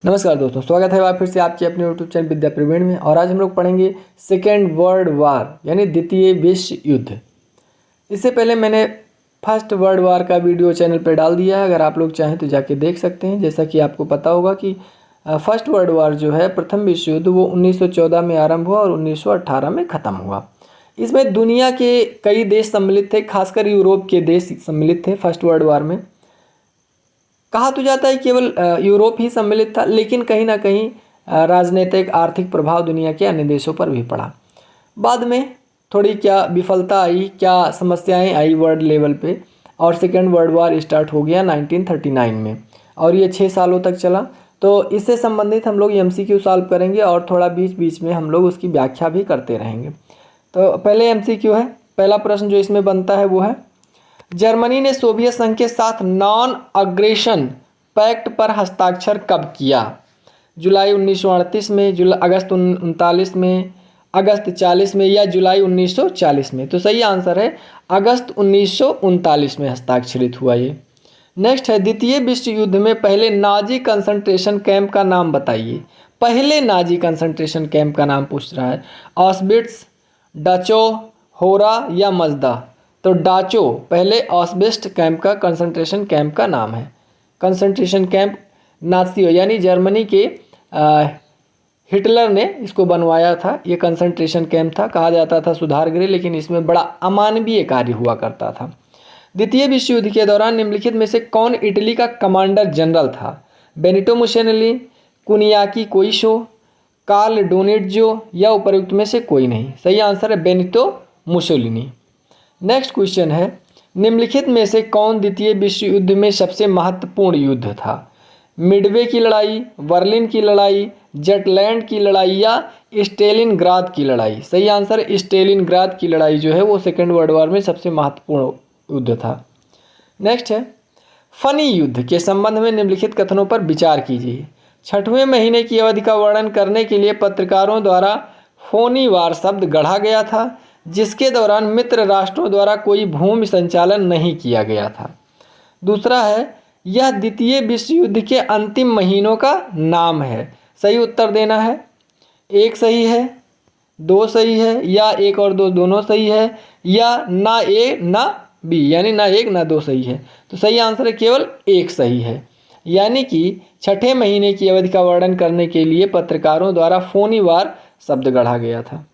नमस्कार दोस्तों, स्वागत है आप फिर से आपके अपने यूट्यूब चैनल विद्या प्रवीण में। और आज हम लोग पढ़ेंगे सेकेंड वर्ल्ड वार यानी द्वितीय विश्व युद्ध। इससे पहले मैंने फर्स्ट वर्ल्ड वार का वीडियो चैनल पर डाल दिया है, अगर आप लोग चाहें तो जाके देख सकते हैं। जैसा कि आपको पता होगा कि फर्स्ट वर्ल्ड वार जो है प्रथम विश्व युद्ध वो 1914 में आरंभ हुआ और 1918 में ख़त्म हुआ। इसमें दुनिया के कई देश सम्मिलित थे, खासकर यूरोप के देश सम्मिलित थे। फर्स्ट वर्ल्ड वार में कहा तो जाता है केवल यूरोप ही सम्मिलित था, लेकिन कहीं ना कहीं राजनीतिक आर्थिक प्रभाव दुनिया के अन्य देशों पर भी पड़ा। बाद में थोड़ी क्या विफलता आई, क्या समस्याएं आई वर्ल्ड लेवल पे, और सेकेंड वर्ल्ड वार स्टार्ट हो गया 1939 में और ये 6 सालों तक चला। तो इससे संबंधित हम लोग MCQ सॉल्व करेंगे और थोड़ा बीच बीच में हम लोग उसकी व्याख्या भी करते रहेंगे। तो पहले MCQ है। पहला प्रश्न जो इसमें बनता है वो है, जर्मनी ने सोवियत संघ के साथ नॉन अग्रेशन पैक्ट पर हस्ताक्षर कब किया? जुलाई 1938 में, अगस्त 39 में, अगस्त 40 में या जुलाई 1940 में? तो सही आंसर है अगस्त 1939 में हस्ताक्षरित हुआ ये। नेक्स्ट है, द्वितीय विश्व युद्ध में पहले नाजी कंसंट्रेशन कैंप का नाम बताइए। पहले नाजी कंसंट्रेशन कैंप का नाम पूछ रहा है। ऑस्बिट्स, डाचो, होरा या मजदा? तो डाचो पहले ऑस्बिस्ट कैंप का कंसंट्रेशन कैंप का नाम है। कंसंट्रेशन कैंप नासियों यानी जर्मनी के हिटलर ने इसको बनवाया था। ये कंसंट्रेशन कैंप था, कहा जाता था सुधार गृह, लेकिन इसमें बड़ा अमानवीय कार्य हुआ करता था। द्वितीय विश्व युद्ध के दौरान निम्नलिखित में से कौन इटली का कमांडर जनरल था? बेनिटो मुसोलिनी, कुनियाकी कोइशो, कार्ल डोनेट्जो या उपर्युक्त में से कोई नहीं? सही आंसर है बेनिटो मुसोलिनी। नेक्स्ट क्वेश्चन है, निम्नलिखित में से कौन द्वितीय विश्व युद्ध में सबसे महत्वपूर्ण युद्ध था? मिडवे की लड़ाई, बर्लिन की लड़ाई, जटलैंड की लड़ाई या स्टेलिनग्राद की लड़ाई? सही आंसर है स्टेलिनग्राद की लड़ाई जो है वो सेकेंड वर्ल्ड वार में सबसे महत्वपूर्ण युद्ध था। नेक्स्ट है, फनी युद्ध के संबंध में निम्नलिखित कथनों पर विचार कीजिए। 6वें महीने की अवधि का वर्णन करने के लिए पत्रकारों द्वारा फोनी वार शब्द गढ़ा गया था, जिसके दौरान मित्र राष्ट्रों द्वारा कोई भूमि संचालन नहीं किया गया था। दूसरा है, यह द्वितीय विश्व युद्ध के अंतिम महीनों का नाम है। सही उत्तर देना है। 1 सही है, 2 सही है या 1 और 2 दोनों सही है, या ना A ना B यानी ना 1 ना 2 सही है। तो सही आंसर है केवल 1 सही है, यानी कि 6ठे महीने की अवधि का वर्णन करने के लिए पत्रकारों द्वारा फोनी वार शब्द गढ़ा गया था।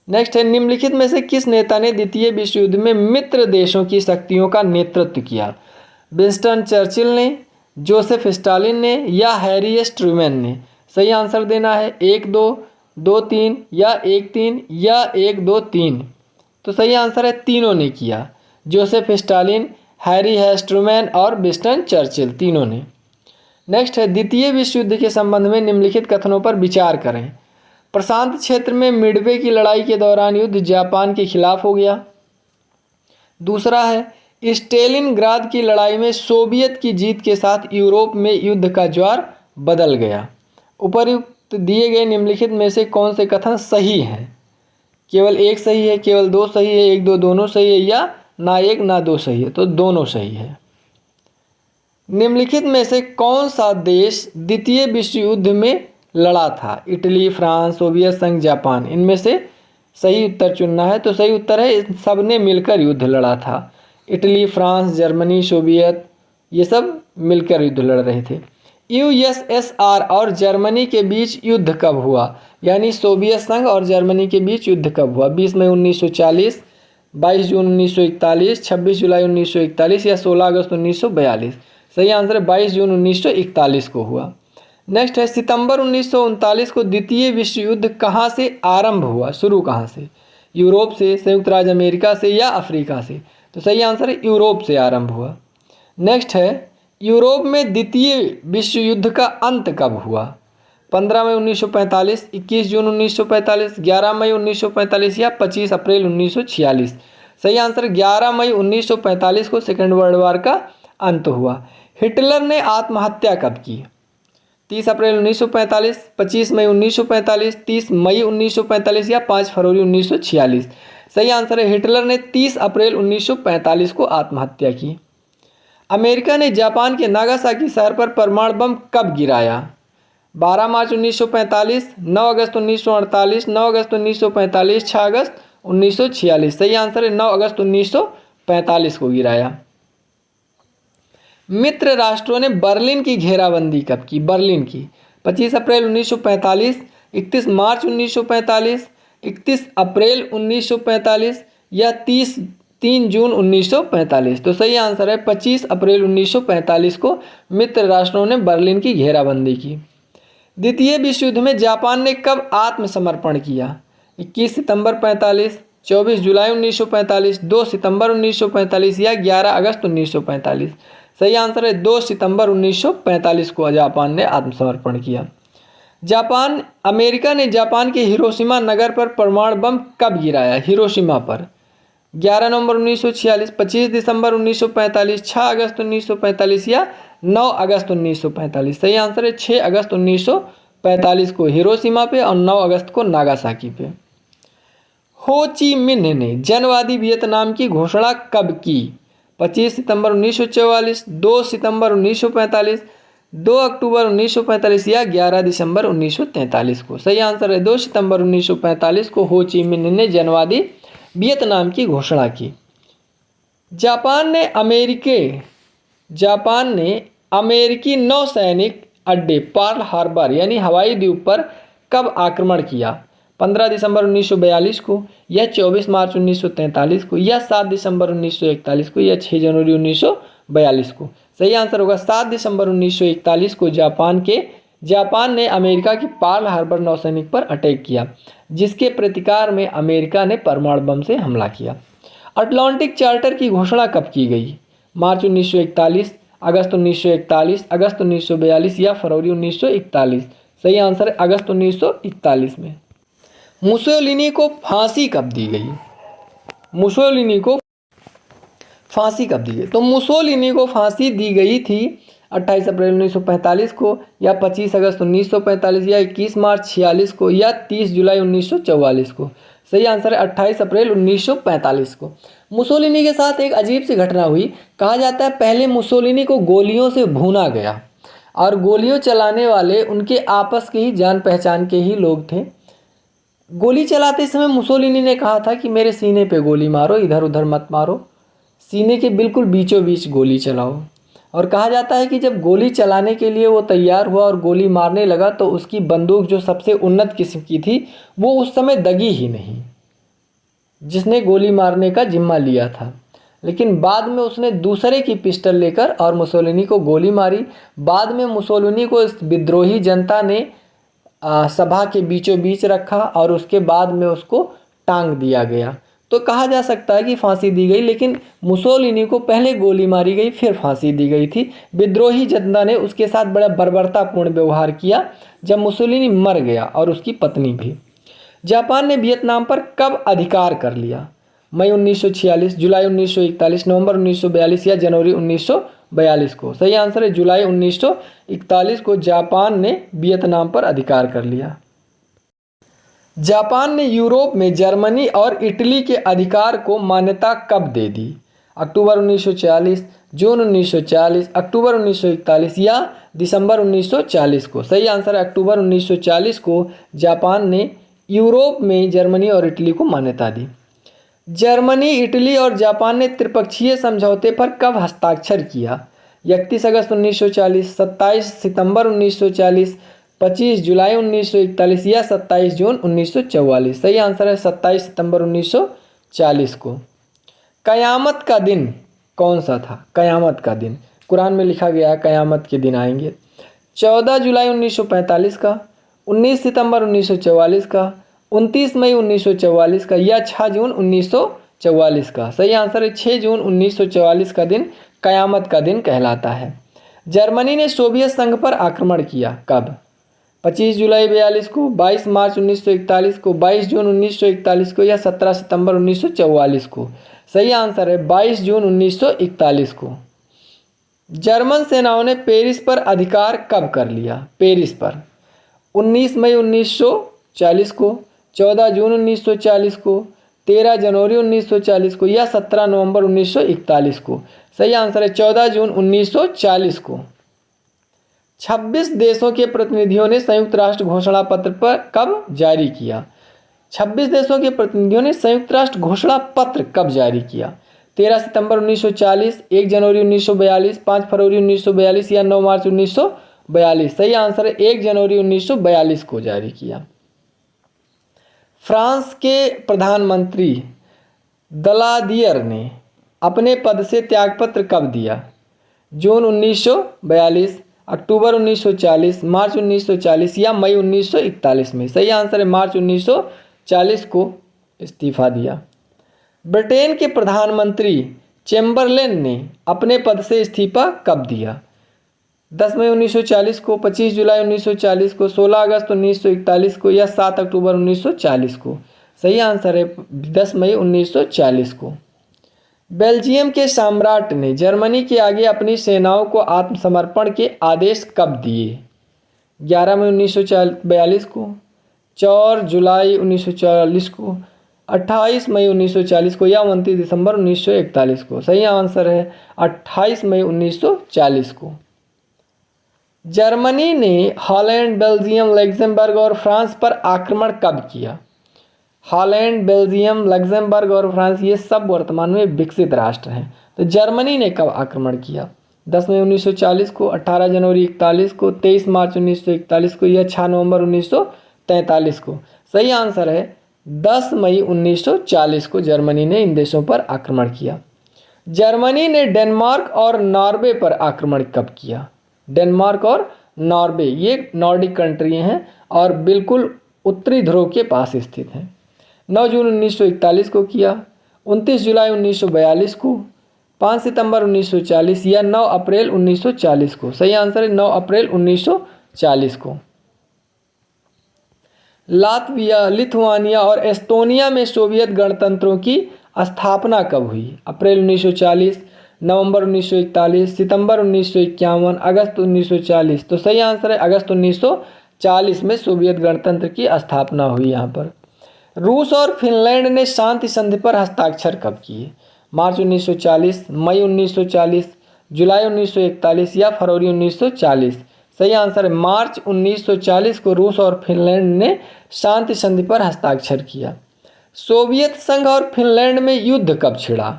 नेक्स्ट है, निम्नलिखित में से किस नेता ने द्वितीय विश्व युद्ध में मित्र देशों की शक्तियों का नेतृत्व किया? विंस्टन चर्चिल ने, जोसेफ स्टालिन ने या हैरी एस ट्रूमैन ने? सही आंसर देना है 1 2 2 3 या 1 3 या 1 2 3? तो सही आंसर है तीनों ने किया। Joseph Stalin, Harry S Trueman और विंस्टन चर्चिल, तीनों ने। नेक्स्ट है, द्वितीय विश्व युद्ध के संबंध में निम्नलिखित कथनों पर विचार करें। प्रशांत क्षेत्र में मिडवे की लड़ाई के दौरान युद्ध जापान के खिलाफ हो गया। दूसरा है, स्टेलिनग्राद की लड़ाई में सोवियत की जीत के साथ यूरोप में युद्ध का ज्वार बदल गया। उपर्युक्त दिए गए निम्नलिखित में से कौन से कथन सही हैं? केवल 1 सही है, केवल 2 सही है, 1 2 दोनों सही है, या ना 1 ना 2 सही है? तो दोनों सही है। निम्नलिखित में से कौन सा देश द्वितीय विश्व युद्ध में लड़ा था? इटली, फ्रांस, सोवियत संघ, जापान? इनमें से सही उत्तर चुनना है। तो सही उत्तर है सब ने मिलकर युद्ध लड़ा था। इटली, फ्रांस, जर्मनी, सोवियत, ये सब मिलकर युद्ध लड़ रहे थे। USSR और जर्मनी के बीच युद्ध कब हुआ? यानी सोवियत संघ और जर्मनी के बीच युद्ध कब हुआ? 20 मई 1940, 22 जून 1941, 26 जुलाई 1941 या 16 अगस्त 1942? सही आंसर है 22 जून 1941 को हुआ। नेक्स्ट है, सितंबर 1939 को द्वितीय विश्व युद्ध कहाँ से आरंभ हुआ? शुरू कहाँ से? यूरोप से, संयुक्त राज्य अमेरिका से या अफ्रीका से? तो सही आंसर है यूरोप से आरंभ हुआ। नेक्स्ट है, यूरोप में द्वितीय विश्व युद्ध का अंत कब हुआ? 15 मई 1945, 21 जून 1945, 11 मई 1945 या 25 अप्रैल 1946? सही आंसर 11 मई 1945 को सेकेंड वर्ल्ड वार का अंत हुआ। हिटलर ने आत्महत्या कब की? 30 अप्रैल 1945, 25 मई 1945, 30 मई 1945 या 5 फरवरी 1946? सही आंसर है हिटलर ने 30 अप्रैल 1945 को आत्महत्या की। अमेरिका ने जापान के नागासाकी शहर पर परमाणु बम कब गिराया? 12 मार्च 1945, 9 अगस्त 1948, 9 अगस्त 1945, 6 अगस्त 1946। सही आंसर है 9 अगस्त 1945 को गिराया। मित्र राष्ट्रों ने बर्लिन की घेराबंदी कब की? बर्लिन की 25 अप्रैल 1945, 31 मार्च 1945, 31 अप्रैल 1945 या 3 जून 1945। तो सही आंसर है 25 अप्रैल 1945 को मित्र राष्ट्रों ने बर्लिन की घेराबंदी की। द्वितीय विश्व युद्ध में जापान ने कब आत्मसमर्पण किया? 21 सितंबर 45, 24 जुलाई 1945, 2 सितंबर 1945 या 11 अगस्त 1945। सही आंसर है 2 सितंबर 1945 को जापान ने आत्मसमर्पण किया। अमेरिका ने जापान के हिरोशिमा नगर पर परमाणु बम कब गिराया? हिरोशिमा पर 11 नवंबर 1946, 25 दिसंबर 1945, 6 अगस्त 1945 या 9 अगस्त 1945। सही आंसर है 6 अगस्त 1945 को हिरोशिमा पे और 9 अगस्त को नागासाकी पे। हो ची मिन्ह ने जनवादी वियतनाम की घोषणा कब की? 25 सितंबर 1944, 2 सितंबर 1945, 2 अक्टूबर 1945 या 11 दिसंबर 1943 को। सही आंसर है 2 सितंबर 1945 को हो ची मिन्ह ने जनवादी वियतनाम की घोषणा की। जापान ने अमेरिकी नौसैनिक अड्डे पर्ल हार्बर यानी हवाई द्वीप पर कब आक्रमण किया? 15 दिसंबर 1942 को या 24 मार्च 1943 को या 7 दिसंबर 1941 को या 6 जनवरी 1942 को। सही आंसर होगा 7 दिसंबर 1941 को जापान ने अमेरिका की पर्ल हार्बर नौसैनिक पर अटैक किया, जिसके प्रतिकार में अमेरिका ने परमाणु बम से हमला किया। अटलांटिक चार्टर की घोषणा कब की गई? मार्च 1941, अगस्त 1941, अगस्त 1942 या फरवरी 1941। सही आंसर है अगस्त 1941 में। मुसोलिनी को फांसी कब दी गई? मुसोलिनी को फांसी कब दी गई? तो मुसोलिनी को फांसी दी गई थी 28 अप्रैल 1945 को या 25 अगस्त 1945 या 21 मार्च 46 को या 30 जुलाई 1944 को। सही आंसर है 28 अप्रैल 1945 को। मुसोलिनी के साथ एक अजीब सी घटना हुई। कहा जाता है पहले मुसोलिनी को गोलियों से भूना गया और गोलियों चलाने वाले उनके आपस के ही जान पहचान के ही लोग थे। गोली चलाते समय मुसोलिनी ने कहा था कि मेरे सीने पे गोली मारो, इधर उधर मत मारो, सीने के बिल्कुल बीचों बीच गोली चलाओ। और कहा जाता है कि जब गोली चलाने के लिए वो तैयार हुआ और गोली मारने लगा तो उसकी बंदूक जो सबसे उन्नत किस्म की थी वो उस समय दगी ही नहीं, जिसने गोली मारने का जिम्मा लिया था। लेकिन बाद में उसने दूसरे की पिस्टल लेकर और मुसोलिनी को गोली मारी। बाद में मुसोलिनी को इस विद्रोही जनता ने सभा के बीचों बीच रखा और उसके बाद में उसको टांग दिया गया। तो कहा जा सकता है कि फांसी दी गई, लेकिन मुसोलिनी को पहले गोली मारी गई फिर फांसी दी गई थी। विद्रोही जनता ने उसके साथ बड़ा बर्बरतापूर्ण व्यवहार किया जब मुसोलिनी मर गया और उसकी पत्नी भी। जापान ने वियतनाम पर कब अधिकार कर लिया? मई 1946, जुलाई 1941, नवंबर 1942 या जनवरी 1942 को। सही आंसर है जुलाई 1941 को जापान ने वियतनाम पर अधिकार कर लिया। जापान ने यूरोप में जर्मनी और इटली के अधिकार को मान्यता कब दे दी? अक्टूबर 1940, जून 1940, अक्टूबर 1941 या दिसंबर 1940 को। सही आंसर है अक्टूबर 1940 को जापान ने यूरोप में जर्मनी और इटली को मान्यता दी। जर्मनी, इटली और जापान ने त्रिपक्षीय समझौते पर कब हस्ताक्षर किया? 31 अगस्त 1940, 27 सितंबर 1940, 25 जुलाई 1941 या 27 जून 1944। सही आंसर है 27 सितंबर 1940 को। कयामत का दिन कौन सा था? कयामत का दिन कुरान में लिखा गया है कयामत के दिन आएंगे। 14 जुलाई 1945 का, 19 सितंबर 1944 का, 29 मई 1944 का या 6 जून 1944 का। सही आंसर है 6 जून 1944 का दिन कयामत का दिन कहलाता है। जर्मनी ने सोवियत संघ पर आक्रमण किया कब? 25 जुलाई 42 को, 22 मार्च 1941 को, 22 जून 1941 को या 17 सितंबर 1944 को। सही आंसर है 22 जून 1941 को। जर्मन सेनाओं ने पेरिस पर अधिकार कब कर लिया? पेरिस पर 19 मई 1940 को, 14 जून 1940 को, 13 जनवरी 1940 को या 17 नवंबर 1941 को। सही आंसर है 14 जून 1940 को। 26 देशों के प्रतिनिधियों ने संयुक्त राष्ट्र घोषणा पत्र पर कब जारी किया? 26 देशों के प्रतिनिधियों ने संयुक्त राष्ट्र घोषणा पत्र कब जारी किया? 13 सितंबर 1940, 1 जनवरी 1942, 5 फरवरी 1942 या 9 मार्च 1942? सही आंसर है 1 जनवरी 1942 को जारी किया। फ्रांस के प्रधानमंत्री दलादियर ने अपने पद से त्यागपत्र कब दिया? जून 1942, अक्टूबर 1940, मार्च 1940 या मई 1941 में? सही आंसर है मार्च 1940 को इस्तीफा दिया। ब्रिटेन के प्रधानमंत्री चैम्बरलेन ने अपने पद से इस्तीफा कब दिया? 10 मई 1940 को, 25 जुलाई 1940 को, 16 अगस्त 1941 को या 7 अक्टूबर 1940 को? सही आंसर है 10 मई 1940 को। बेल्जियम के सम्राट ने जर्मनी के आगे अपनी सेनाओं को आत्मसमर्पण के आदेश कब दिए? 11 मई 1942 को, 4 जुलाई 1940 को, 28 मई 1940 को या 29 दिसंबर 1941 को? सही आंसर है 28 मई 1940 को। जर्मनी ने हॉलैंड, बेल्जियम, लग्जमबर्ग और फ्रांस पर आक्रमण कब किया? हॉलैंड, बेल्जियम, लग्जमबर्ग और फ्रांस ये सब वर्तमान में विकसित राष्ट्र हैं। तो जर्मनी ने कब आक्रमण किया? 10 मई 1940 को, 18 जनवरी 41 को, 23 मार्च 1941 को या 6 नवंबर 1943 को? सही आंसर है 10 मई 1940 को जर्मनी ने इन देशों पर आक्रमण किया। जर्मनी ने डेनमार्क और नॉर्वे पर आक्रमण कब किया? डेनमार्क और नॉर्वे ये नॉर्डिक कंट्री हैं और बिल्कुल उत्तरी ध्रुव के पास स्थित हैं। 9 जून 1941 को किया, 29 जुलाई 1942 को, 5 सितंबर 1940 या 9 अप्रैल 1940 को? सही आंसर है 9 अप्रैल 1940 को। लातविया, लिथुआनिया और एस्टोनिया में सोवियत गणतंत्रों की स्थापना कब हुई? अप्रैल 1940, नवंबर 1941, सितंबर 1951, अगस्त 1940? तो सही आंसर है अगस्त 1940 में सोवियत गणतंत्र की स्थापना हुई यहाँ पर। रूस और फिनलैंड ने शांति संधि पर हस्ताक्षर कब किए? मार्च 1940, मई 1940, जुलाई 1941 या फरवरी 1940? सही आंसर है मार्च 1940 को रूस और फिनलैंड ने शांति संधि पर हस्ताक्षर किया। सोवियत संघ और फिनलैंड में युद्ध कब छिड़ा?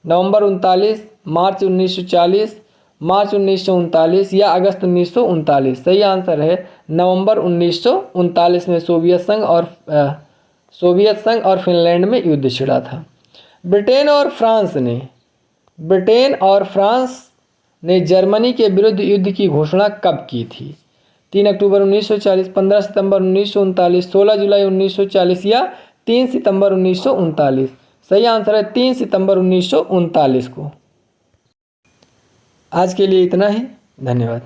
नवंबर 39, मार्च 1940, मार्च 1939 या अगस्त 1939? सही आंसर है नवंबर 1939 में सोवियत संघ और फिनलैंड में युद्ध छिड़ा था। ब्रिटेन और फ्रांस ने जर्मनी के विरुद्ध युद्ध की घोषणा कब की थी? 3 अक्टूबर 1940, 15 सितंबर 1939, 16 जुलाई 1940 या 3 सितंबर 1939? सही आंसर है 3 सितंबर 1939 को। आज के लिए इतना ही, धन्यवाद।